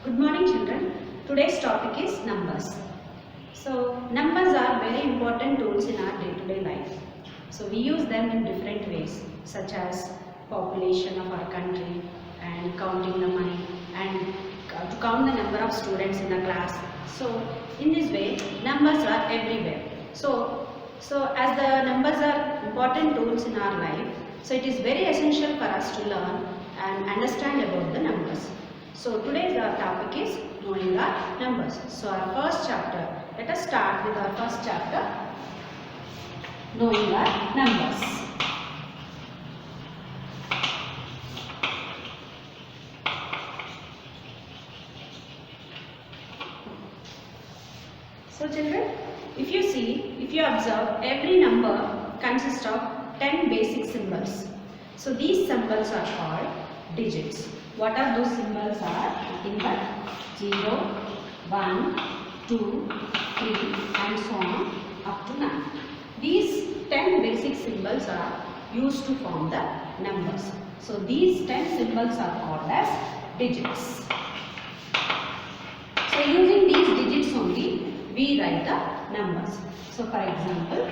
Good morning children. Today's topic is numbers. So numbers are very important tools in our day-to-day life. So we use them in different ways such as population of our country and counting the money and to count the number of students in a class. So in this way numbers are everywhere. So as the numbers are important tools in our life, so it is very essential for us to learn and understand about the numbers. So today's our topic is knowing our numbers. So our first chapter, let us start with our first chapter, knowing our numbers. So children, if you observe, every number consists of 10 basic symbols. So these symbols are called digits. What are those symbols are? Nothing but 0, 1, 2, 3 and so on up to 9. These 10 basic symbols are used to form the numbers. So these 10 symbols are called as digits. So using these digits only we write the numbers. So for example,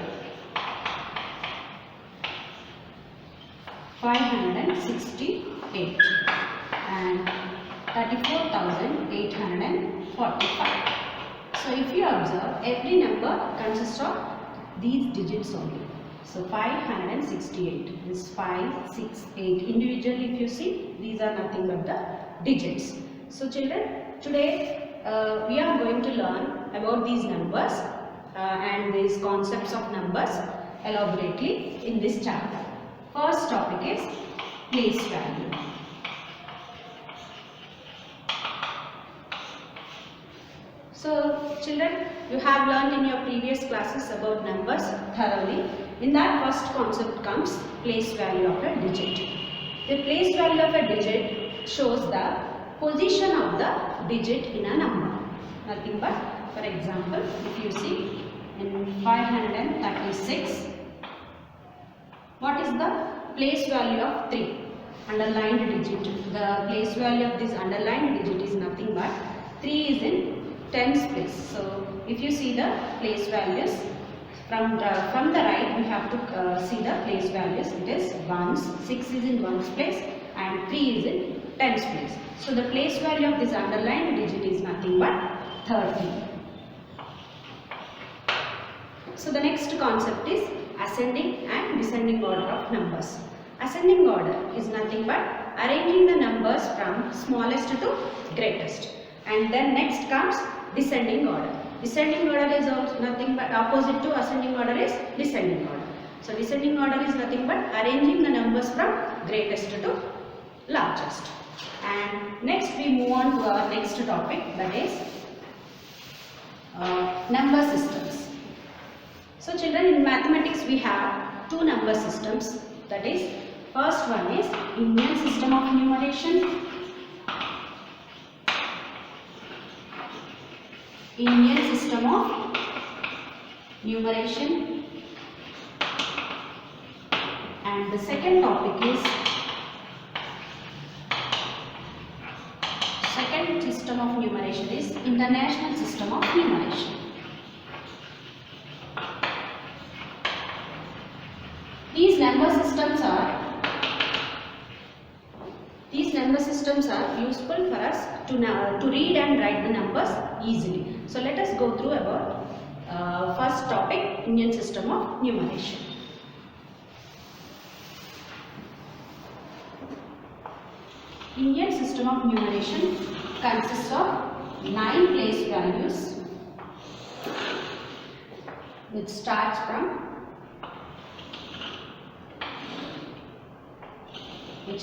568 and 34,845. So if you observe, every number consists of these digits only. So 568 is 5, 6, 8. Individually if you see, these are nothing but the digits. So children, today we are going to learn about these numbers and these concepts of numbers elaborately in this chapter. First topic is place value. So children, you have learned in your previous classes about numbers thoroughly. In that, first concept comes place value of a digit. The place value of a digit shows the position of the digit in a number. Nothing but, for example, if you see in 536, what is the place value of 3? Underlined digit. The place value of this underlined digit is nothing but 3 is in tens place. So if you see the place values from the right, we have to see the place values. It is ones, 6 is in ones place and 3 is in tens place. So the place value of this underlined digit is nothing but 30. So the next concept is ascending and descending order of numbers. Ascending order is nothing but arranging the numbers from smallest to greatest. And then next comes descending order. Descending order is also nothing but opposite to ascending order is descending order. So descending order is nothing but arranging the numbers from greatest to largest. And next we move on to our next topic, that is number systems. So children, in mathematics we have two number systems, that is first one is Indian system of numeration. Indian system of numeration, and the second topic is second system of numeration is international system of numeration. These number systems are useful for us to read and write the numbers easily. So let us go through about first topic, Indian system of numeration. Indian system of numeration consists of 9 place values, which starts from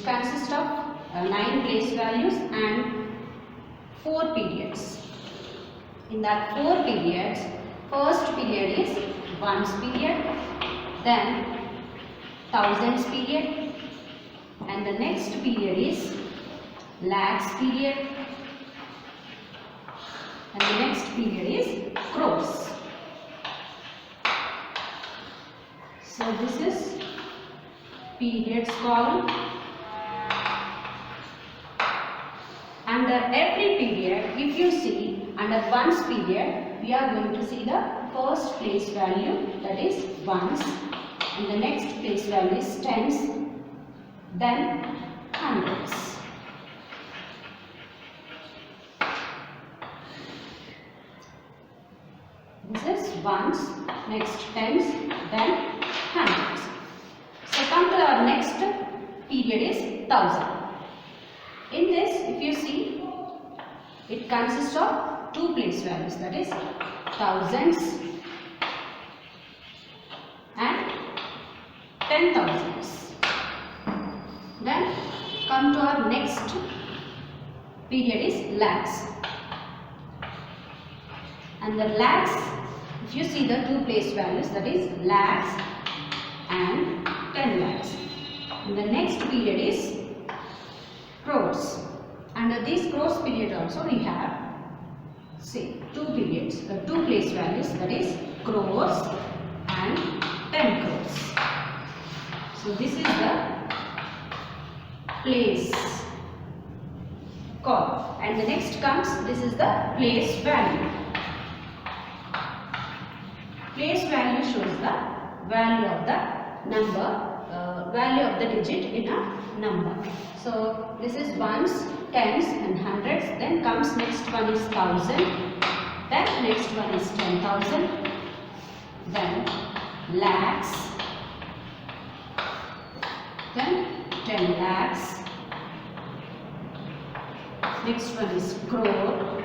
consists of 9 place values and 4 periods. In that 4 periods, first period is ones period, then thousands period, and the next period is lakhs period, and the next period is crores. So this is periods column. And under every period, if you see under ones period, we are going to see the first place value, that is ones, and the next place value is tens, then hundreds. This is ones, next tens, then hundreds. So come to our next period is thousand. In this, if you see, it consists of two place values, that is thousands and 10,000s. Then come to our next period is lakhs. And the lakhs, if you see the two place values, that is lakhs and 10 lakhs. And the next period is crores. Under this crores period also we have, say, two periods, two place values, that is crores and 10 crores. So this is the place call, and the next comes, this is the place value. Place value shows the value of the number, value of the digit in a number. So this is ones, tens and hundreds. Then comes next one is thousand. Then next one is 10,000. Then lakhs. Then 10 lakhs. Next one is crore.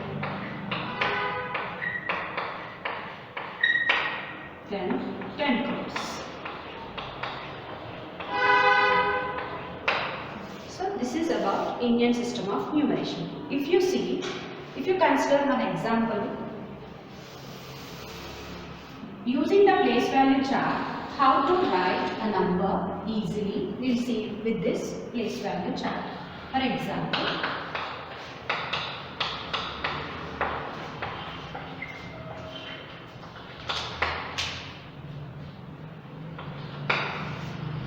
Then 10 crores. So this is about Indian system of numeration. If you see, if you consider one example, using the place value chart, how to write a number easily, we will see with this place value chart. For example,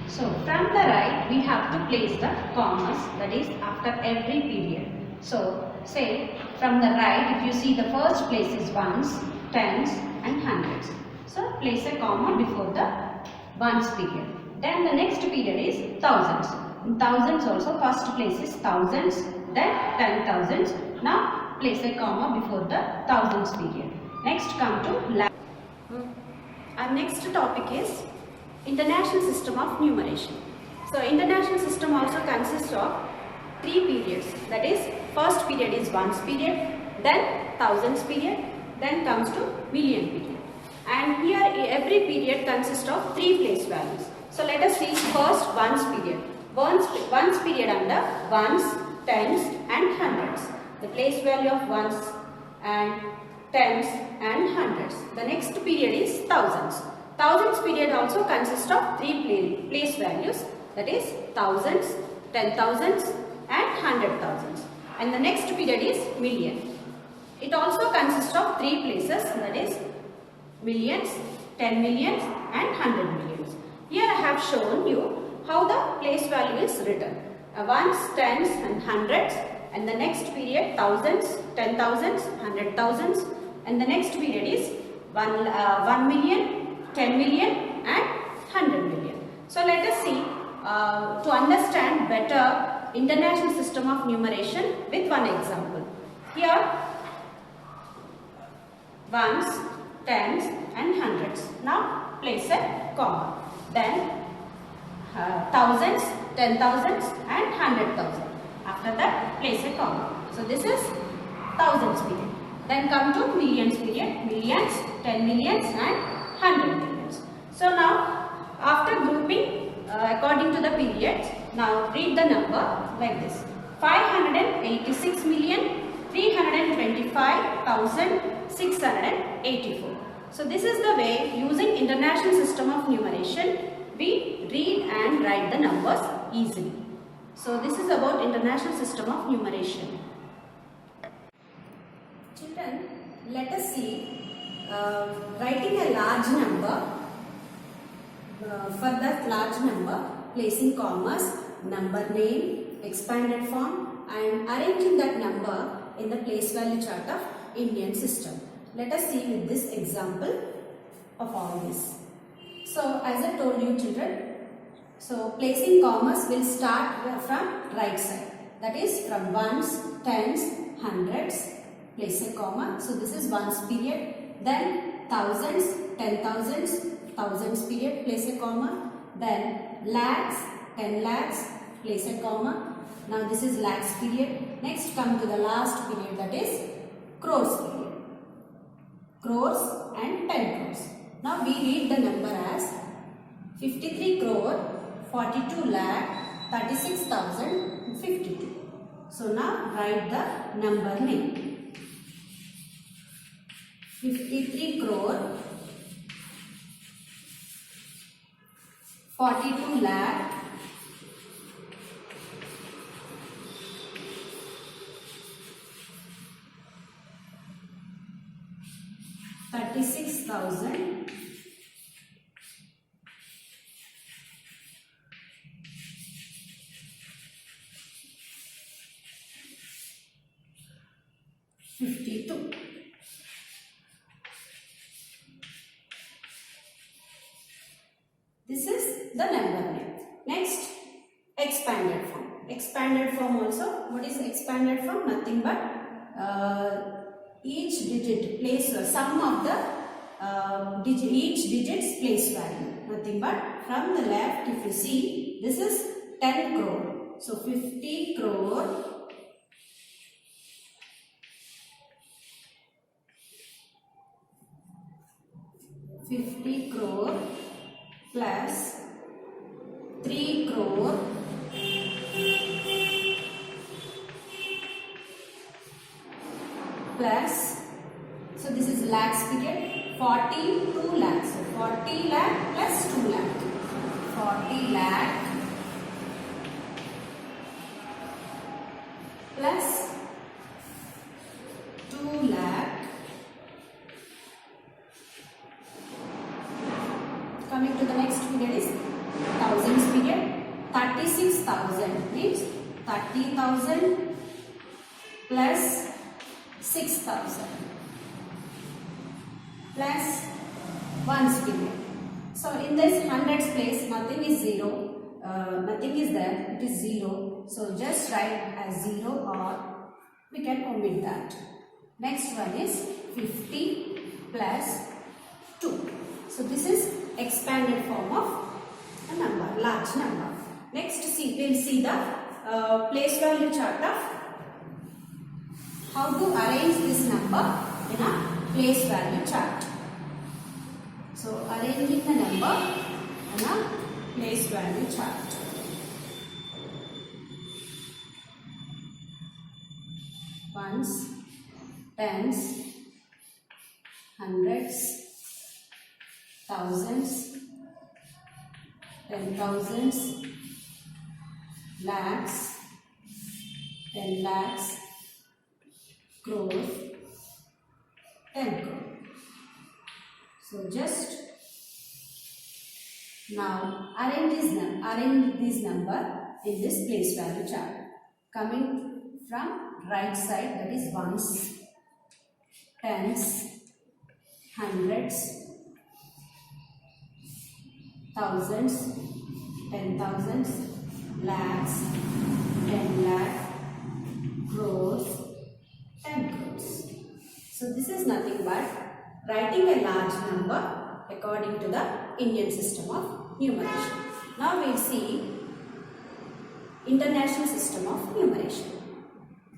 so from the right we have to place the commas, that is after every period. So say from the right, if you see the first place is ones, tens and hundreds. So place a comma before the ones period. Then the next period is thousands. In thousands also first place is thousands, then 10,000s. Now place a comma before the thousands period. Next come to lakhs. Our next topic is International System of Numeration. So International System also consists of three periods, that is first period is ones period, then thousands period, then comes to million period. And here every period consists of three place values. So let us see first ones period. Ones period under ones, tens and hundreds. The place value of ones and tens and hundreds. The next period is thousands. Thousands period also consists of three place values, that is thousands, 10,000s and 100,000s. And the next period is million. It also consists of three places, that is millions, 10 millions and 100 millions. Here I have shown you how the place value is written. Ones, tens and hundreds, and the next period thousands, 10,000s, 100,000s, and the next period is 1 million, 10 million and 100 million. So let us see to understand better International System of Numeration with one example. Here ones, tens and hundreds. Now place a comma. Then thousands, 10,000s and 100,000. After that place a comma. So this is thousands period. Then come to millions period. Millions, 10 millions and 100 millions. So now after grouping according to the periods, now read the number like this. 586,325,684. So this is the way, using International System of Numeration, we read and write the numbers easily. So this is about International System of Numeration. Children, let us see writing a large number. For that large number, placing commas, number name, expanded form, and arranging that number in the place value chart of Indian system. Let us see with this example of all this. So as I told you children, so placing commas will start from right side. That is from ones, tens, hundreds, place a comma. So this is ones period. Then thousands, 10,000s, thousands period, place a comma. Then lakhs, 10 lakhs, place a comma. Now this is lakhs period. Next come to the last period, that is crores period. Crores and 10 crores. Now we read the number as 53 crore 42 lakh 36,052. So now write the number name. 53 crore 42 lakh 36,000 52. This is the number name. Next, expanded form. Expanded form also. What is expanded form? Nothing but each digit place sum of the each digit's place value. Nothing but from the left, if you see, this is 10 crore. So 50 crore 50 crore plus 3 crore plus, so this is lakhs period, 42 lakhs. So 40 lakh plus 2 lakh. 40 lakh plus 2 lakh. Coming to the next period is thousands period. 36,000 means 30,000 plus 6,000 plus ones period. So in this hundreds place, nothing is zero, nothing is there, it is zero. So just write as 0 or we can omit that. Next one is 50 plus 2. So this is expanded form of a number, large number. Next we will see the place value chart of how to arrange this number in a place value chart. So arranging the number in a place value chart. Ones, tens, hundreds, thousands, 10,000s, lakhs, 10 lakhs, crores, 10 crore. So just now arrange this number in this place value chart. Coming from right side, that is ones, tens, hundreds, thousands, 10,000s, lakhs, 10 lakh, crores, 10 crores. So this is nothing but writing a large number according to the Indian system of numeration. Now we will see international system of numeration.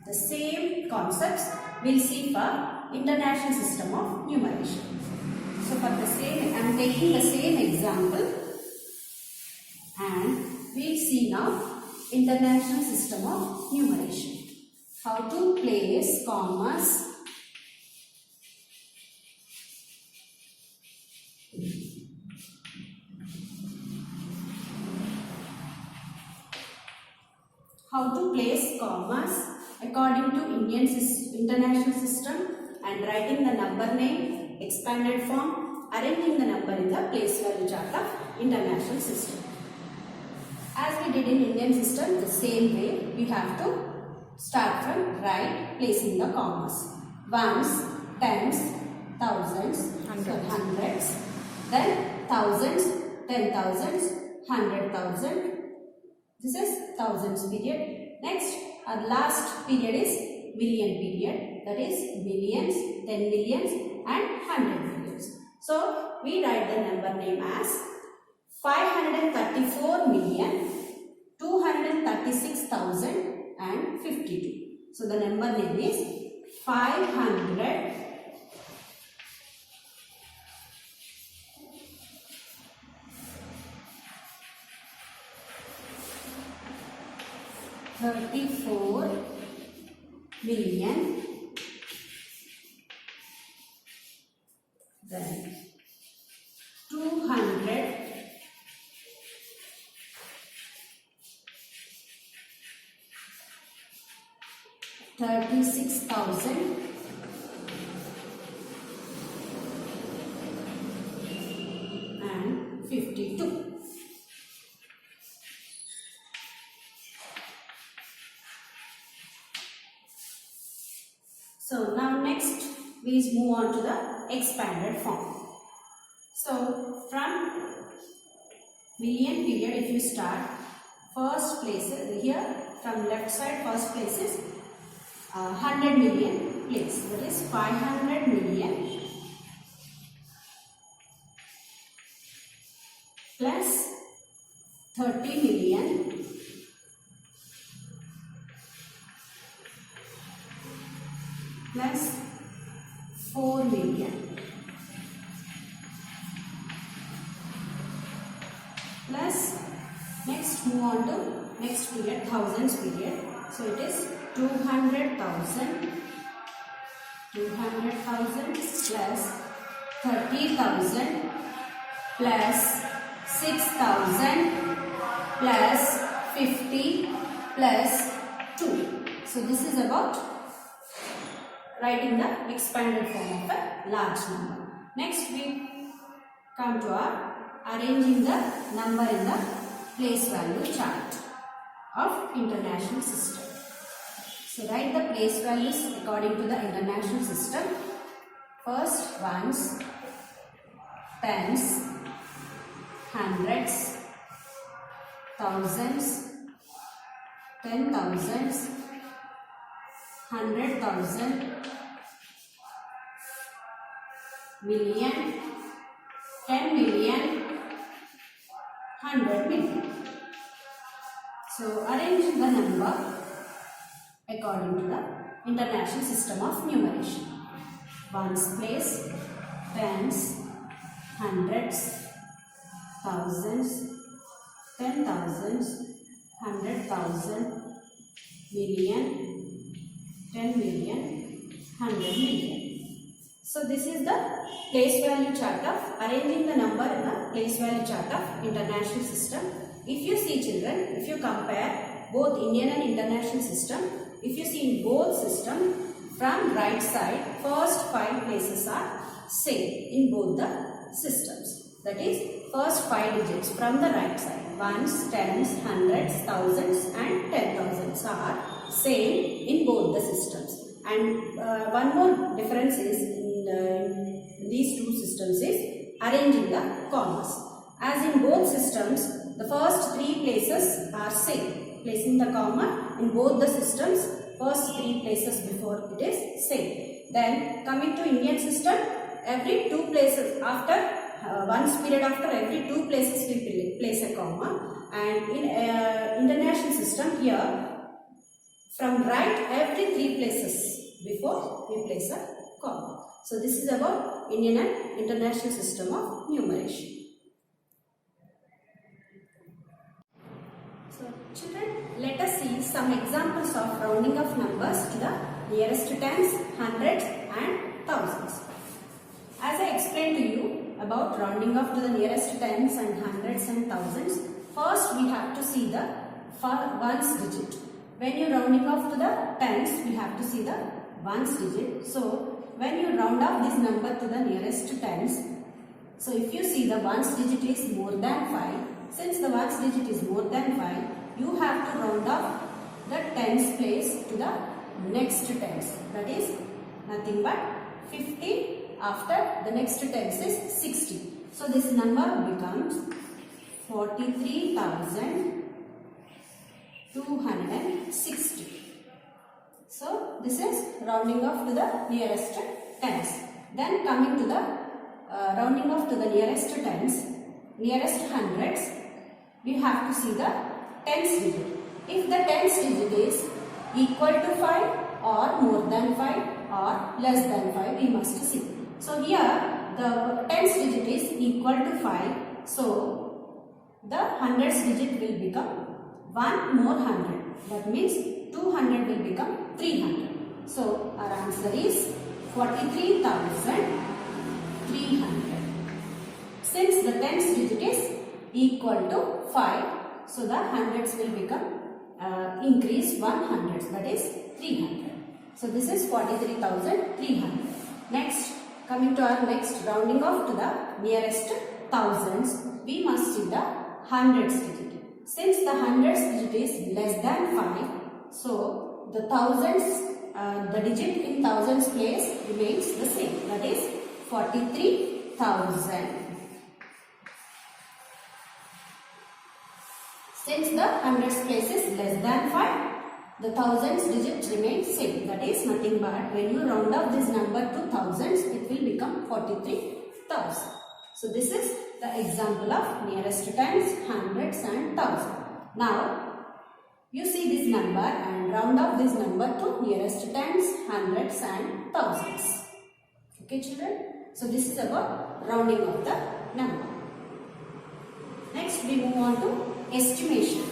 The same concepts we will see for international system of numeration. So for the same, I am taking the same example and we will see now international system of numeration. How to place commas according to international system and writing the number name, expanded form, arranging the number in the place value chart of international system. As we did in Indian system, the same way we have to Start from right, placing the commas. Ones, tens, thousands, hundreds, then thousands, 10,000s, 100,000. This is thousands period. Next, our last period is million period. That is millions, 10 millions and 100 millions. So, we write the number name as 534,236,052. So, the number name is 534 million, then 236,052. So now next we move on to the expanded form. So from million period, if you start, first place here from left side, first place is 100 million place, that is 500 million plus 30 million plus 4 million plus, next move on to next period, thousands period. So it is 200,000 plus 30,000 plus 6,000 plus 50 plus 2. So this is about writing the expanded form of a large number. Next we come to our arranging the number in the place value chart of international system. So write the place values according to the international system. First, ones, tens, hundreds, thousands, 10,000s, 100,000, million, 10 million, 100 million. So arrange the number according to the international system of numeration. Ones place, tens, hundreds, thousands, 10,000s, 100,000, million, 10 million, 100 million. So this is the place value chart of arranging the number in the place value chart of international system. If you see children, if you compare both Indian and international system, if you see in both system, from right side, first 5 places are same in both the systems. That is, first 5 digits from the right side, ones, tens, hundreds, thousands and 10,000s are same in both the systems. And one more difference is in these two systems is arranging the commas. As in both systems, the first 3 places are same. Placing the comma in both the systems, first 3 places before it is same. Then coming to Indian system, every 2 places after once period after every 2 places we place a comma. And in international system here, from right every 3 places before we place a comma. So this is about Indian and international system of numeration. So children, let us see some examples of rounding of numbers to the nearest tens, hundreds and thousands. As I explained to you about rounding off to the nearest tens and hundreds and thousands, first we have to see the ones digit. When you rounding off to the tens, we have to see the ones digit. So when you round off this number to the nearest tens, so if you see the ones digit is more than 5, since the ones digit is more than 5, you have to round off the tens place to the next tens. That is nothing but 50 after the next tens is 60. So this number becomes 43,260. So this is rounding off to the nearest tens. Then coming to the rounding off to the nearest tens, nearest hundreds, we have to see the tens digit. If the tens digit is equal to 5 or more than 5 or less than 5, we must see. So here the tens digit is equal to 5. So the hundreds digit will become 1 more 100. That means 200 will become 300. So our answer is 43,300. Since the tens digit is equal to 5, so the hundreds will become increase 100, that is 300. So this is 43,300. Next, coming to our next rounding off to the nearest thousands, we must see the hundreds digit. Since the hundreds digit is less than 5, so the thousands, the digit in thousands place remains the same, that is 43,000. Since the hundreds place is less than 5, the thousands digit remains same. That is nothing but when you round up this number to thousands, it will become 43,000. So this is the example of nearest tens, hundreds and thousand. Now you see this number and round up this number to nearest tens, hundreds and thousands. Okay children? So this is about rounding of the number. Next we move on to estimation.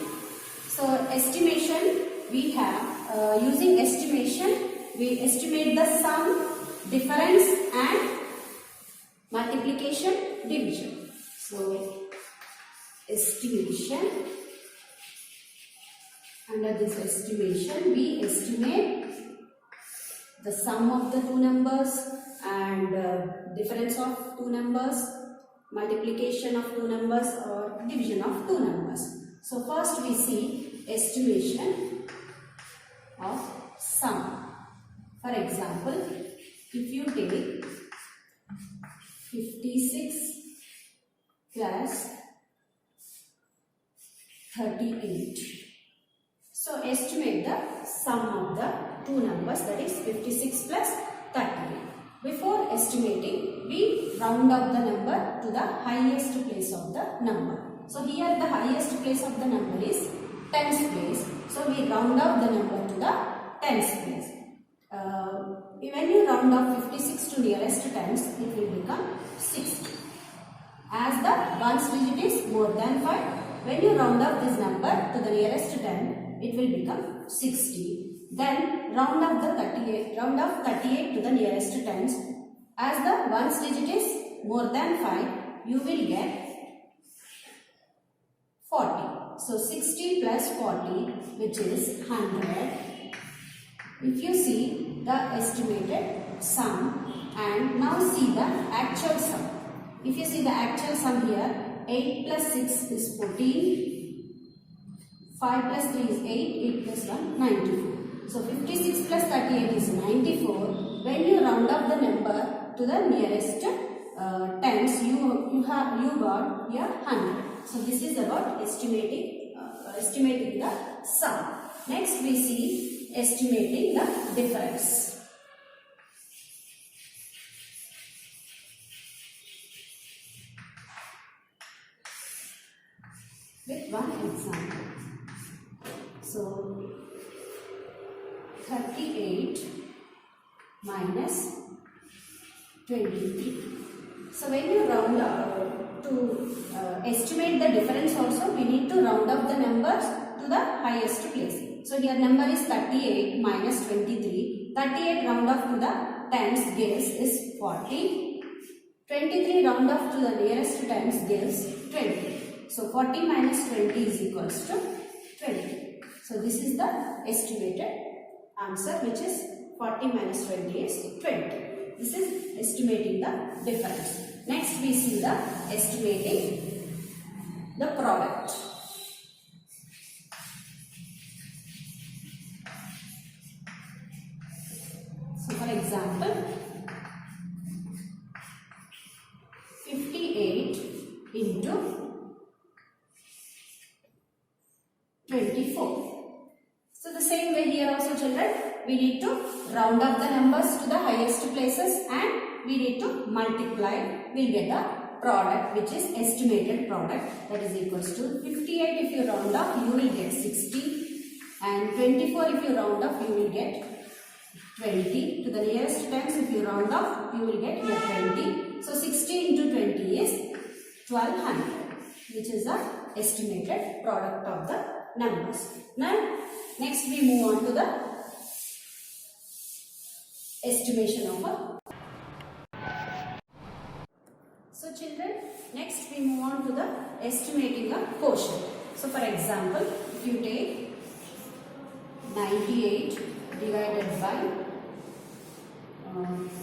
So estimation, we have using estimation we estimate the sum, difference and multiplication, division. So estimation, under this estimation we estimate the sum of the two numbers and difference of two numbers, multiplication of two numbers or division of two numbers. So first we see estimation of sum. For example, if you take 56 plus 38, so estimate the sum of the two numbers, that is 56 plus 38. Before estimating, we round up the number to the highest place of the number. So here the highest place of the number is tens place. So we round up the number to the tens place. When you round up 56 to nearest tens, it will become 60. As the ones digit is more than 5, when you round up this number to the nearest 10, it will become 60. Then round up 38 to the nearest tens. As the ones digit is more than 5, you will get 40. So 60 plus 40, which is 100. If you see the estimated sum and now see the actual sum. If you see the actual sum here, 8 plus 6 is 14, 5 plus 3 is 8, 8 plus 1, 94. So 56 plus 38 is 94. When you round up the number to the nearest tens, you got here 100. So this is about estimating the sum. Next we see estimating the difference. With one example. So 38 minus 23. So when you round up to estimate the difference also, we need to round up the numbers to the highest place. So here number is 38 minus 23. 38 round off to the tens gives is 40. 23 round off to the nearest tens gives 20. So 40 minus 20 is equals to 20. So this is the estimated answer, which is 40 minus 20 is 20. This is estimating the difference. Next we see the estimating the product. example, 58 into 24. So the same way here also children, we need to round up the numbers to the highest places and we need to multiply. We'll get the product, which is estimated product, that is equals to 58 if you round up you will get 60 and 24 if you round up you will get 20. To the nearest tens if you round up you will get your 20. So 60 into 20 is 1200, which is the estimated product of the numbers. Now next we move on to the estimation of a. So children, next we move on to the estimating a quotient. So for example, if you take 98 divided by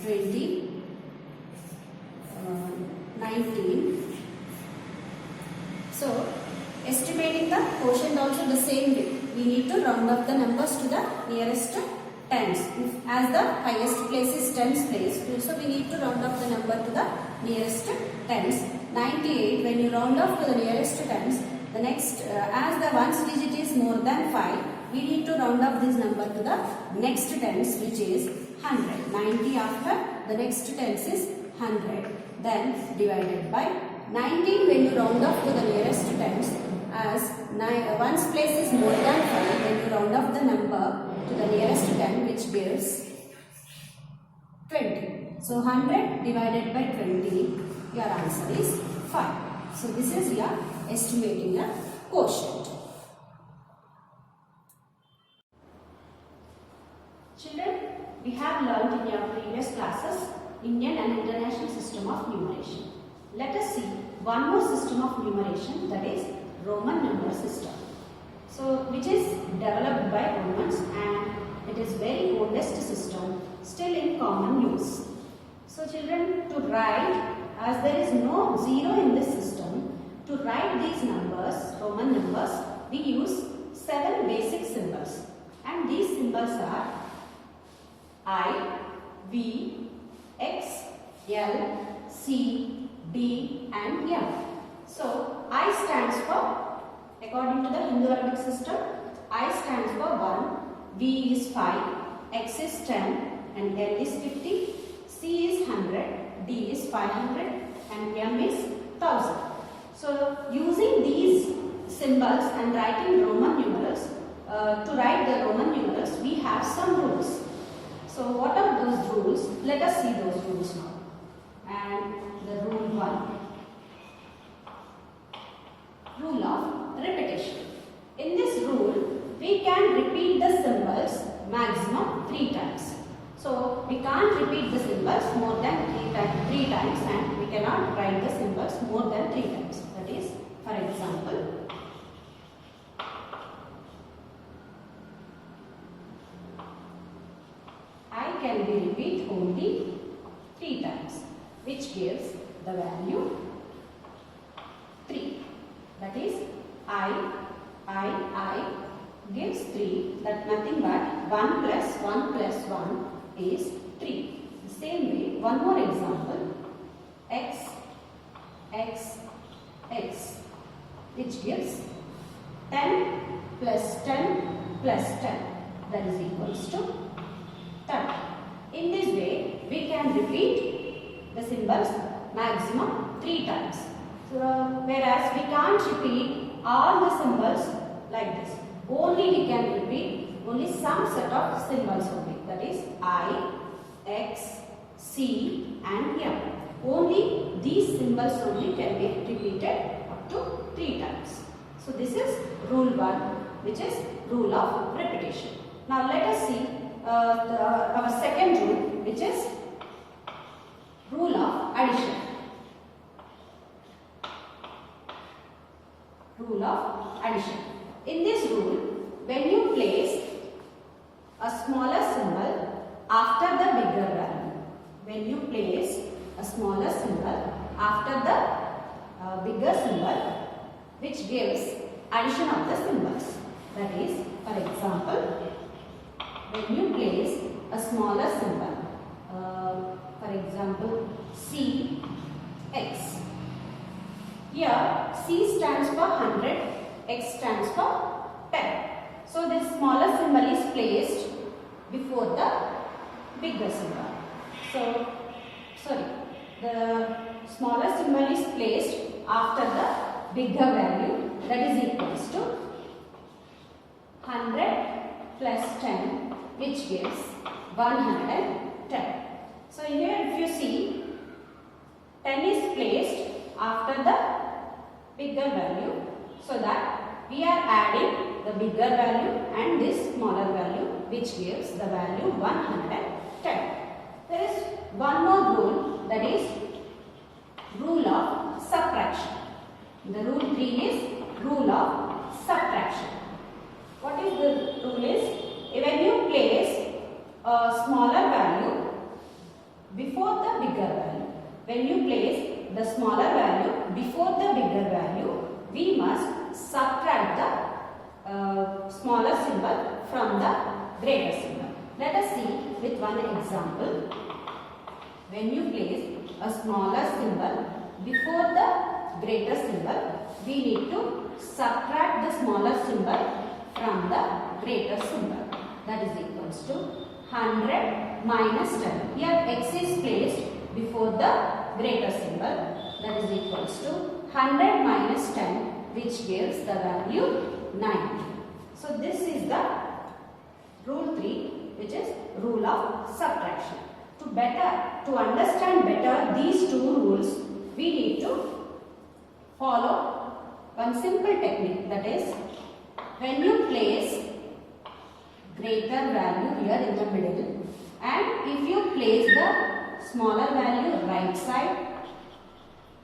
20, 19. So estimating the quotient also the same way. We need to round up the numbers to the nearest tens. As the highest place is tens place, so we need to round up the number to the nearest tens. 98, when you round up to the nearest tens, the next, as the ones digit is more than 5, we need to round up this number to the next tens, which is 100. 90 after, the next tens is 100. Then divided by 19, when you round up to the nearest tens, as one's place is more than 5, when you round up the number to the nearest 10, which gives 20. So 100 divided by 20, your answer is 5. So this is your estimating the quotient. Children, we have learned in your previous classes Indian and International System of Numeration. Let us see one more system of numeration, that is Roman number system. So which is developed by Romans and it is very oldest system still in common use. So children, to write, as there is no zero in this system, to write these numbers, Roman numbers, we use 7 basic symbols and these symbols are I, V, X, L, C, D and M. So I stands for, according to the Hindu-Arabic system, I stands for 1, V is 5, X is 10 and L is 50, C is 100, D is 500 and M is 1000. So using these symbols and writing Roman numerals, to write the Roman numerals we have some rules. So what are those rules? Let us see those rules now. And the rule 1. Rule of repetition. In this rule, we can repeat the symbols maximum 3 times. So we can't repeat the symbols more than 3 times and we cannot write the symbols more than 3 times. That is, for example, I can be repeat only 3 times, which gives the value 3. That is, I gives 3. That nothing but 1 plus 1 plus 1 is 3. The same way, one more example, X, which gives 10 plus 10 plus 10. That is equals to 30. In this way, we can repeat the symbols maximum 3 times. So, whereas we can't repeat all the symbols like this. Only we can repeat only some set of symbols only. That is I, X, C and M. Only these symbols only can be repeated up to 3 times. So this is rule 1, which is rule of repetition. Now let us see our second rule, which is rule of addition. Rule of addition. In this rule, when you place a smaller symbol after the bigger value, when you place a smaller symbol after the bigger symbol, which gives addition of the symbols. That is, for example, when you place a smaller symbol For example, C, X. Here C stands for 100, X stands for 10. So this smaller symbol is placed before the bigger symbol. The smaller symbol is placed after the bigger value, that is equals to 100 plus 10, which gives 110. So here if you see, 10 is placed after the bigger value, so that we are adding the bigger value and this smaller value, which gives the value 110. There is one more rule, that is rule of subtraction. The rule 3 is rule of subtraction. What is the rule is, when you place a smaller value before the bigger value, when you place the smaller value before the bigger value, we must subtract the smaller symbol from the greater symbol. Let us see with one example. When you place a smaller symbol before the greater symbol, we need to subtract the smaller symbol from the greater symbol. That is equals to 100 minus 10. Here X is placed before the greater symbol. That is equals to 100 minus 10, which gives the value 90. So this is the rule 3, which is rule of subtraction. To understand better these two rules, we need to follow one simple technique, that is, when you place greater value here in the middle, and if you place the smaller value right side,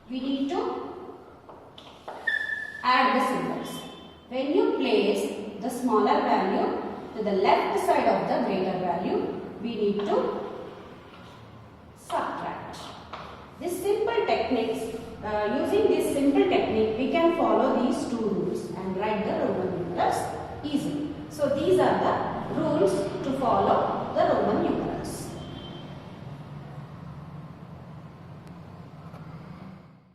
we need to add the symbols. When you place the smaller value to the left side of the greater value, we need to subtract. This simple techniques, using this simple technique, we can follow these two rules and write the Roman numerals easily. So these are the rules to follow the Roman numerals.